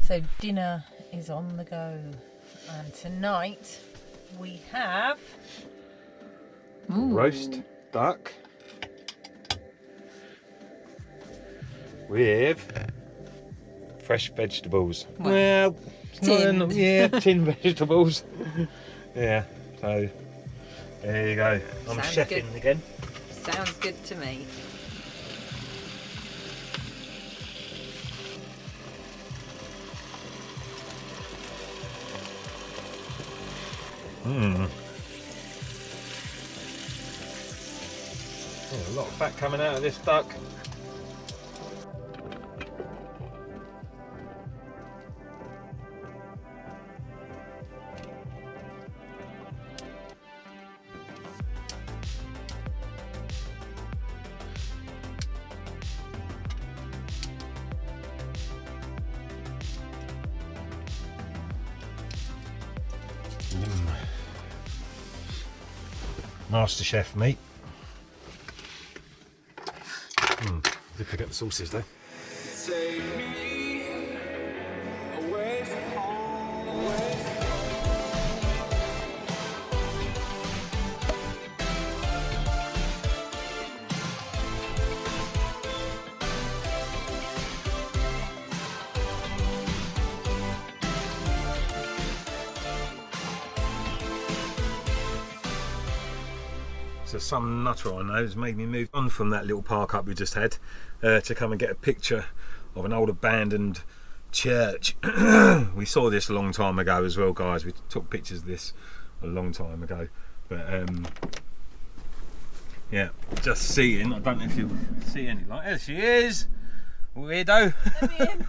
So dinner is on the go, and tonight we have roast duck with fresh vegetables. Well, tinned. Yeah, tinned vegetables. Yeah, so there you go. I'm Sounds chefing good. again. Sounds good to me. Oh, a lot of fat coming out of this duck. Master Chef meat. Did pick up the sauces though. Take me away from home, away from So some nutter I know has made me move on from that little park up we just had to come and get a picture of an old abandoned church. We saw this a long time ago as well, guys. We took pictures of this a long time ago, but yeah, just seeing, I don't know if you see any light. There she is, weirdo. Let me in.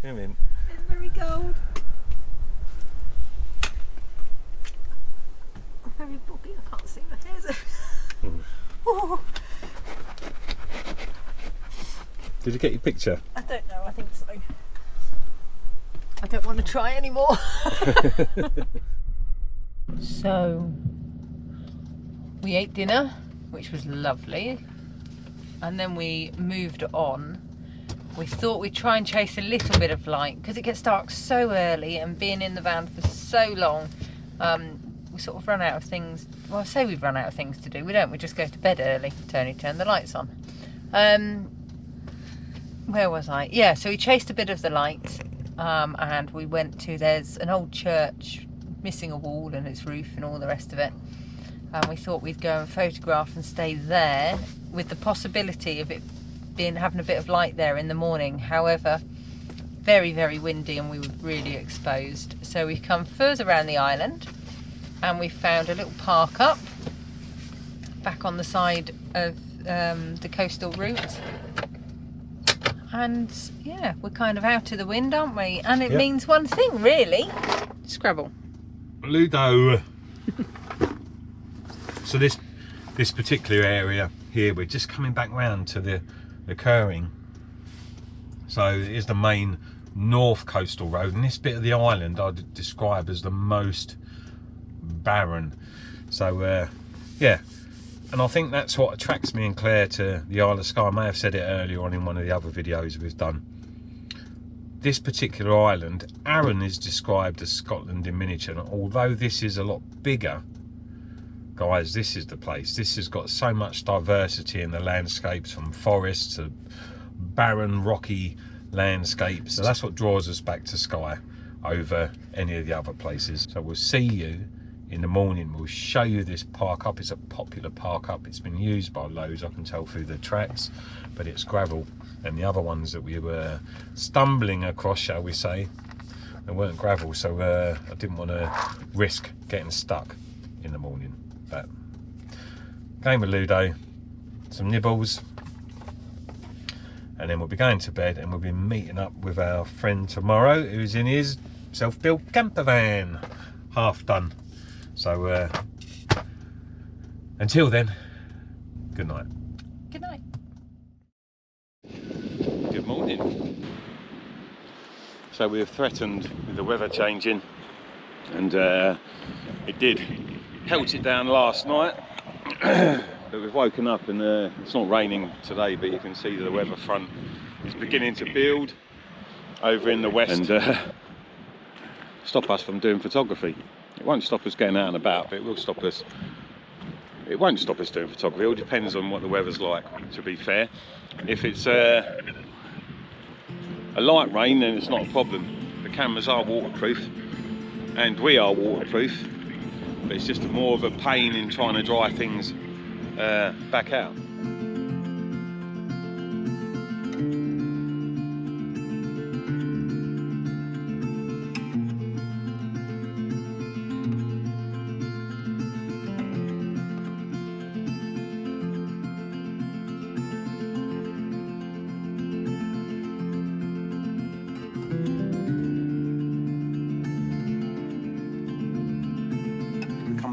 Come in. It's very cold. I'm very boggy, I can't see my hairs. Oh. Did you get your picture? I don't know, I think so. I don't want to try anymore. So, we ate dinner, which was lovely, and then we moved on. We thought we'd try and chase a little bit of light because it gets dark so early, and being in the van for so long, we sort of run out of things. Well, I say we've run out of things to do. We don't. We just go to bed early. Turn the lights on. Where was I? Yeah, so we chased a bit of the light, and we went to, there's an old church missing a wall and its roof and all the rest of it. And we thought we'd go and photograph and stay there with the possibility of it having a bit of light there in the morning. However, very, very windy and we were really exposed. So we've come further around the island and we found a little park up back on the side of the coastal route. And yeah, we're kind of out of the wind, aren't we? And it means one thing, really. Scrabble. Ludo. So this particular area here, we're just coming back round to the curring. So it is the main north coastal road, and this bit of the island I'd describe as the most barren. So yeah, and I think that's what attracts me and Claire to the Isle of Skye. I may have said it earlier on in one of the other videos we've done. This particular island, Arran, is described as Scotland in miniature. And although this is a lot bigger, guys, this is the place. This has got so much diversity in the landscapes, from forests to barren, rocky landscapes. So that's what draws us back to Skye over any of the other places. So we'll see you in the morning. We'll show you this park up. It's a popular park up. It's been used by loads, I can tell through the tracks, but it's gravel. And the other ones that we were stumbling across, shall we say, they weren't gravel, so I didn't want to risk getting stuck in the morning. But game of Ludo, some nibbles, and then we'll be going to bed, and we'll be meeting up with our friend tomorrow, who's in his self-built camper van, half done. So until then, good night. Good night. Good morning. So we were threatened with the weather changing, and it did. Held it down last night, but we've woken up and it's not raining today, but you can see the weather front is beginning to build. over in the west and stop us from doing photography. It won't stop us getting out and about, but it will stop us. It won't stop us doing photography. It all depends on what the weather's like, to be fair. If it's a light rain, then it's not a problem. The cameras are waterproof and we are waterproof, but it's just more of a pain in trying to dry things back out.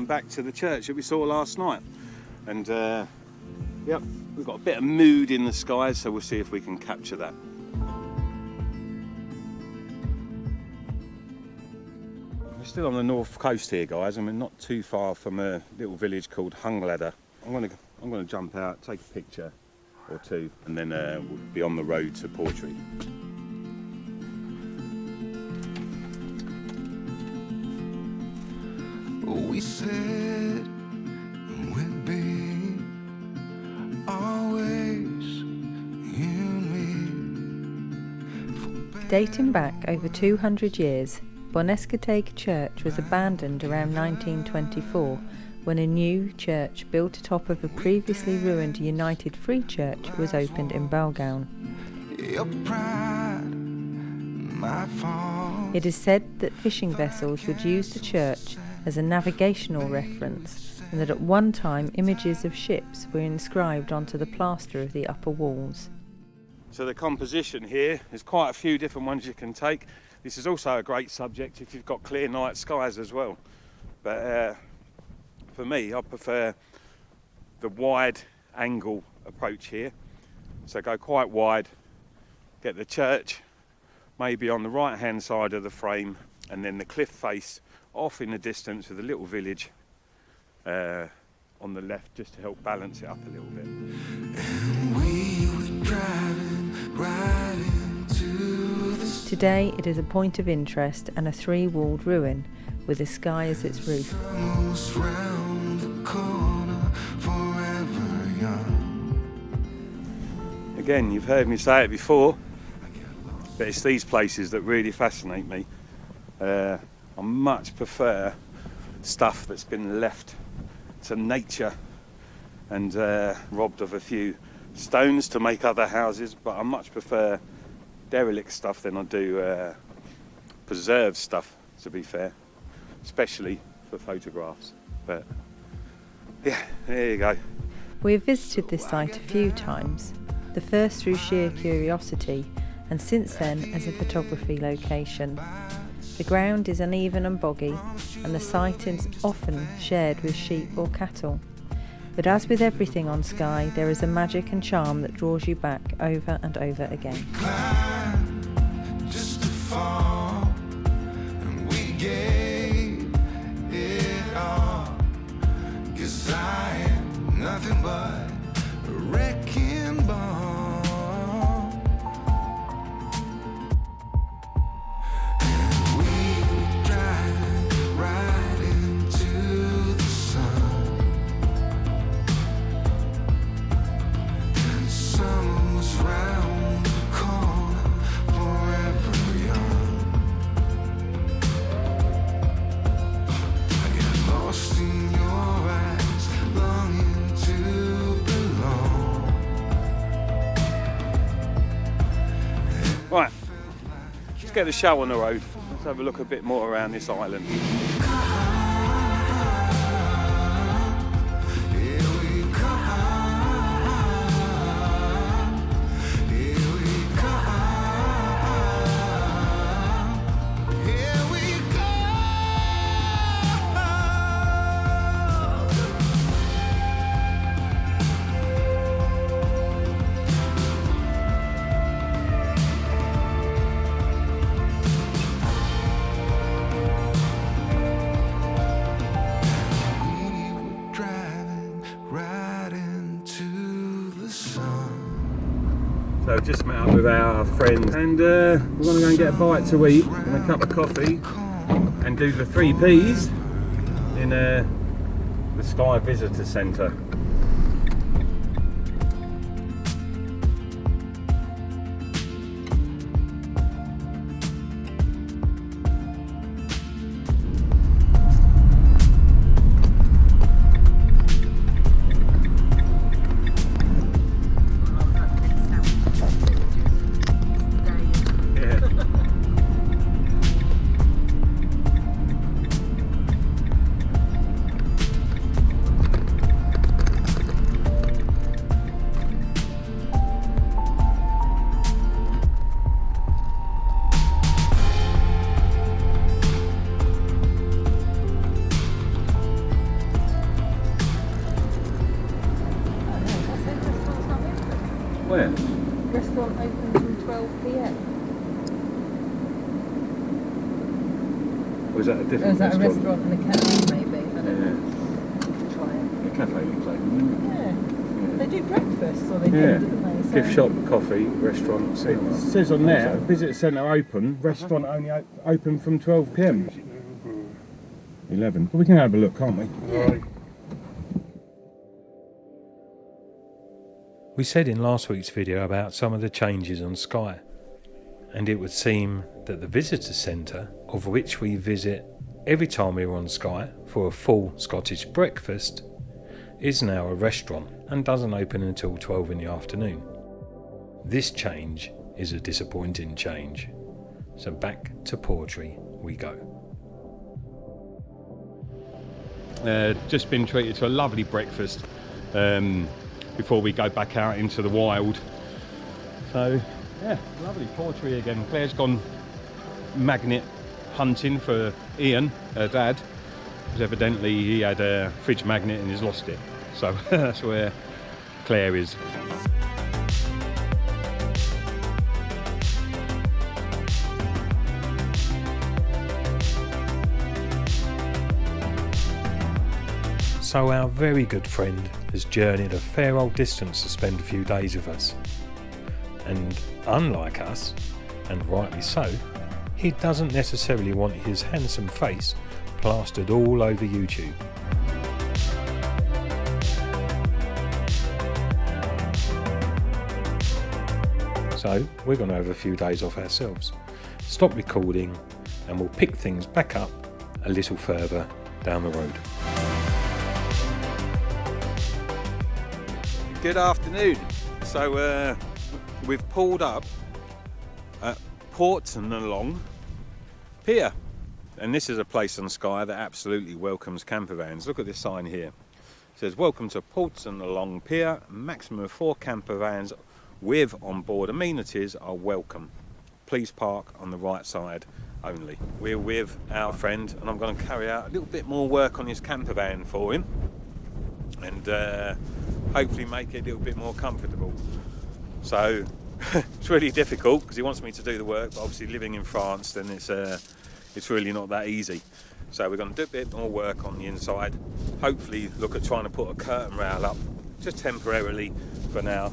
Back to the church that we saw last night, and yep, we've got a bit of mood in the skies, so we'll see if we can capture that. We're still on the north coast here, guys, and we're not too far from a little village called Hungladder. I'm gonna jump out, take a picture or two, and then we'll be on the road to Portree. We said we'd be always you and me. Dating back over 200 years, Boneskateg Church was abandoned around 1924 when a new church built atop of a previously ruined United Free Church was opened in Balgown. Your pride, my fault. It is said that fishing vessels would use the church as a navigational reference, and that at one time images of ships were inscribed onto the plaster of the upper walls. So the composition here, there's quite a few different ones you can take. This is also a great subject if you've got clear night skies as well. But for me, I prefer the wide angle approach here. So go quite wide, get the church maybe on the right hand side of the frame, and then the cliff face off in the distance with a little village on the left, just to help balance it up a little bit. And we were driving right into the Today it is a point of interest and a three-walled ruin with a sky as its roof. almost round the corner, forever young. Again, you've heard me say it before, but it's these places that really fascinate me. I much prefer stuff that's been left to nature and robbed of a few stones to make other houses, but I much prefer derelict stuff than I do preserved stuff, to be fair, especially for photographs. But yeah, there you go. We have visited this site a few times, the first through sheer curiosity, and since then as a photography location. The ground is uneven and boggy, and the site is often shared with sheep or cattle. But as with everything on Skye, there is a magic and charm that draws you back over and over again. Just to fall, and we gave it all. Guess I am nothing but a wrecking ball. And we were driving right into the sun, and summer was round the corner, forever young. I get lost in your eyes, longing to belong. Right, let's get the show on the road. Let's have a look a bit more around this island. Here we come, here we come, here we go. So just met up with our friends and we're going to go and get a bite to eat and a cup of coffee and do the 3 Ps in the Skye Visitor Centre. Where? Restaurant open from 12 p.m. Or is that a Or different is that a restaurant? restaurant and a cafe maybe? I don't know. Try it. The cafe looks like. Yeah. They do breakfast, or they Yeah. did, didn't they? So Gift shop, coffee, restaurant, cinema. It says on there, visitor centre open, restaurant only open from 12 p.m. 11. But we can have a look, can't we? Right. We said in last week's video about some of the changes on Skye, and it would seem that the visitor centre, of which we visit every time we're on Skye for a full Scottish breakfast, is now a restaurant and doesn't open until 12 in the afternoon. This change is a disappointing change, so back to Portree we go. Just been treated to a lovely breakfast before we go back out into the wild. So yeah, lovely Portree again. Claire's gone magnet hunting for Ian, her dad, because evidently he had a fridge magnet and he's lost it. So that's where Claire is. So our very good friend has journeyed a fair old distance to spend a few days with us. And unlike us, and rightly so, he doesn't necessarily want his handsome face plastered all over YouTube. So we're going to have a few days off ourselves, stop recording, and we'll pick things back up a little further down the road. Good afternoon. So we've pulled up at Portsenalong Pier, and this is a place on Skye that absolutely welcomes camper vans. Look at this sign here. It says, "Welcome to Portsenalong Pier. Maximum of 4 camper vans with onboard amenities are welcome. Please park on the right side only." We're with our friend, and I'm going to carry out a little bit more work on his camper van for him, and hopefully make it a little bit more comfortable. So it's really difficult because he wants me to do the work, but obviously living in France, then it's really not that easy. So we're going to do a bit more work on the inside, hopefully look at trying to put a curtain rail up just temporarily for now,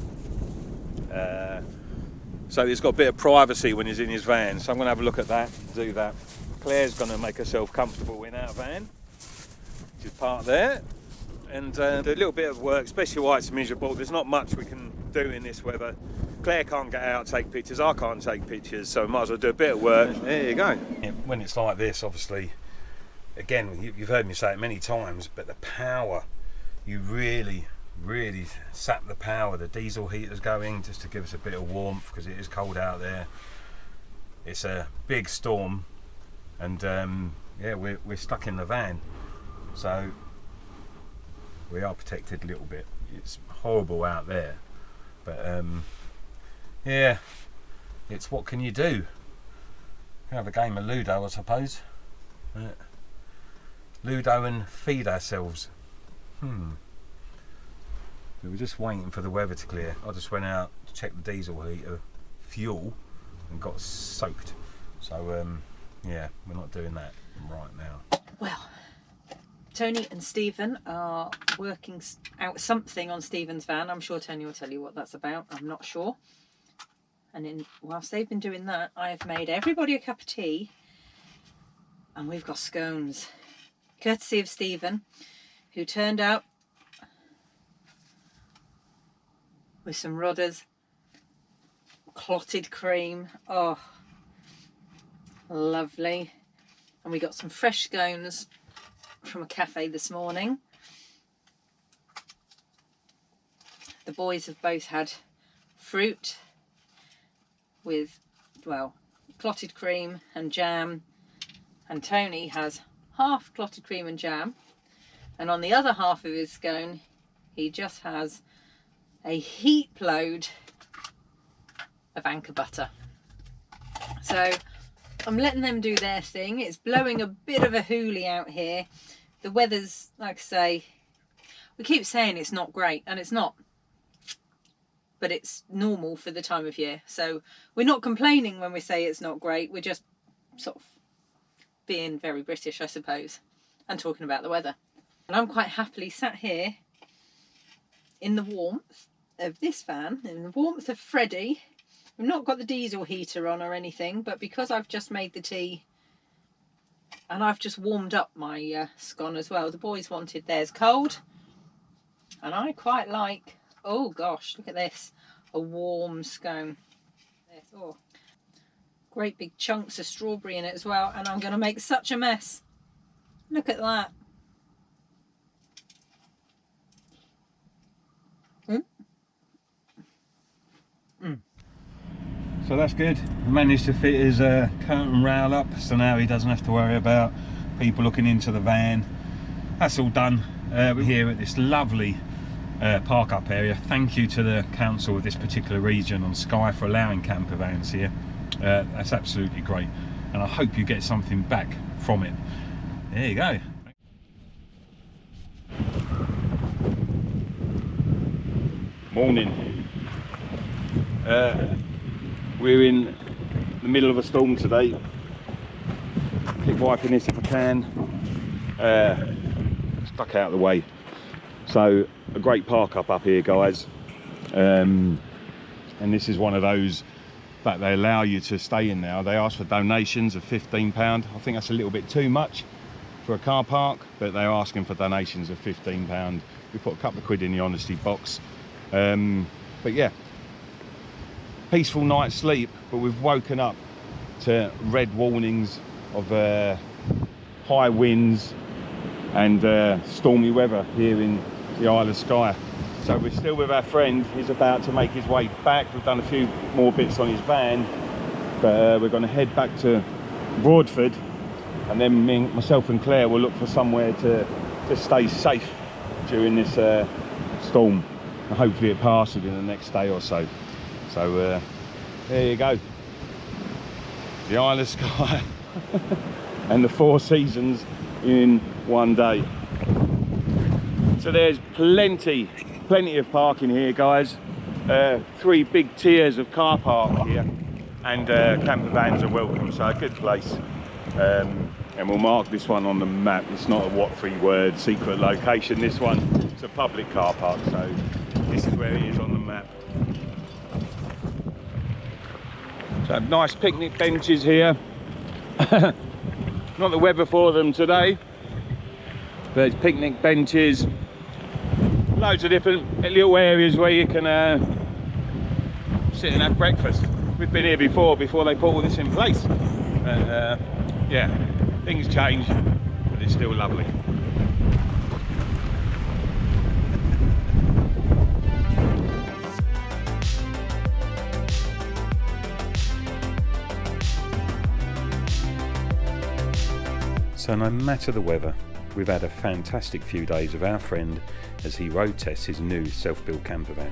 so he's got a bit of privacy when he's in his van. So I'm going to have a look at that, do that. Claire's going to make herself comfortable in our van, which is parked there, and do a little bit of work, especially while it's miserable. There's not much we can do in this weather. Claire can't get out, take pictures, I can't take pictures, so might as well do a bit of work. There you go. When it's like this, obviously, again, you've heard me say it many times, but the power, you really sap the power. The diesel heater's going just to give us a bit of warmth because it is cold out there. It's a big storm, and yeah, we're stuck in the van, so we are protected a little bit. It's horrible out there, but yeah, it's what can you do? We have a game of Ludo, I suppose. Ludo and feed ourselves. We were just waiting for the weather to clear. I just went out to check the diesel heater fuel and got soaked. So yeah, we're not doing that right now. Well, Tony and Stephen are working out something on Stephen's van. I'm sure Tony will tell you what that's about. I'm not sure. And whilst they've been doing that, I've made everybody a cup of tea, and we've got scones, courtesy of Stephen, who turned out with some Rodders, clotted cream. Oh, lovely. And we got some fresh scones from a cafe this morning. The boys have both had fruit with, well, clotted cream and jam, and Tony has half clotted cream and jam, and on the other half of his scone he just has a heap load of anchor butter. So I'm letting them do their thing. It's blowing a bit of a hoolie out here. The weather's, like I say, we keep saying it's not great, and it's not, but it's normal for the time of year. So we're not complaining when we say it's not great. We're just sort of being very British, I suppose, and talking about the weather. And I'm quite happily sat here in the warmth of this van, in the warmth of Freddie. We've not got the diesel heater on or anything, but because I've just made the tea and I've just warmed up my scone as well. The boys wanted theirs cold, and I quite like, oh gosh, look at this, a warm scone. Oh, great big chunks of strawberry in it as well, and I'm going to make such a mess. Look at that. So that's good. We managed to fit his curtain rail up, so now he doesn't have to worry about people looking into the van. That's all done. We're here at this lovely park up area. Thank you to the council of this particular region on Skye for allowing camper vans here. That's absolutely great, and I hope you get something back from it. There you go. Morning. We're in the middle of a storm today. Keep wiping this if I can. Stuck out of the way. So a great park up here, guys. And this is one of those that they allow you to stay in now. They ask for donations of £15. I think that's a little bit too much for a car park, but they're asking for donations of £15. We put a couple of quid in the honesty box. But yeah, peaceful night's sleep, but we've woken up to red warnings of high winds and stormy weather here in the Isle of Skye. So we're still with our friend. He's about to make his way back. We've done a few more bits on his van, but we're going to head back to Broadford, and then myself and Claire will look for somewhere to stay safe during this storm, and hopefully it passes in the next day or so. So there you go, the Isle of Skye and the 4 seasons in one day. So there's plenty of parking here, guys. 3 big tiers of car park here, and camper vans are welcome, so a good place. And we'll mark this one on the map. It's not a what-free word secret location, this one. It's a public car park, so this is where it is on the map. So nice picnic benches here. Not the weather for them today, but it's picnic benches. Loads of different little areas where you can sit and have breakfast. We've been here before they put all this in place. Yeah, things change, but it's still lovely. So no matter the weather, we've had a fantastic few days with our friend as he road tests his new self-built camper van.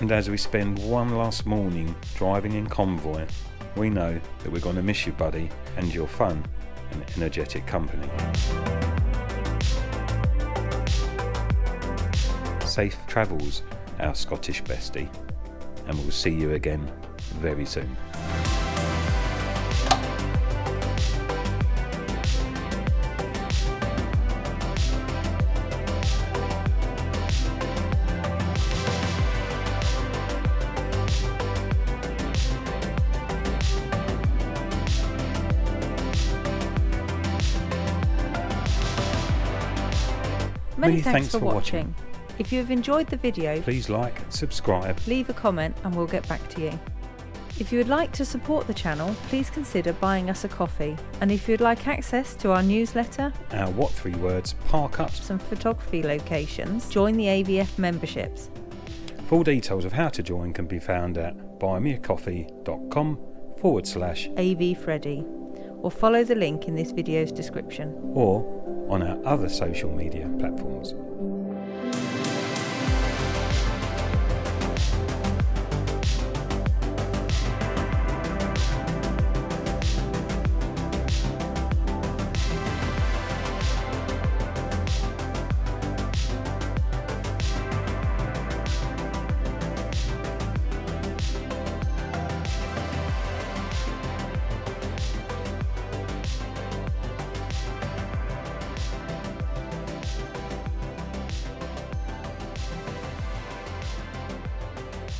And as we spend one last morning driving in convoy, we know that we're going to miss you, buddy, and your fun and energetic company. Safe travels, our Scottish bestie, and we'll see you again very soon. Many thanks for watching. If you have enjoyed the video, Please like, subscribe. leave a comment and we'll get back to you. If you would like to support the channel, please consider buying us a coffee. And if you'd like access to our newsletter, Our What 3 Words park ups. some photography locations, join the AVF memberships. Full details of how to join can be found at buymeacoffee.com/AVFreddie or follow the link in this video's description. or on our other social media platforms.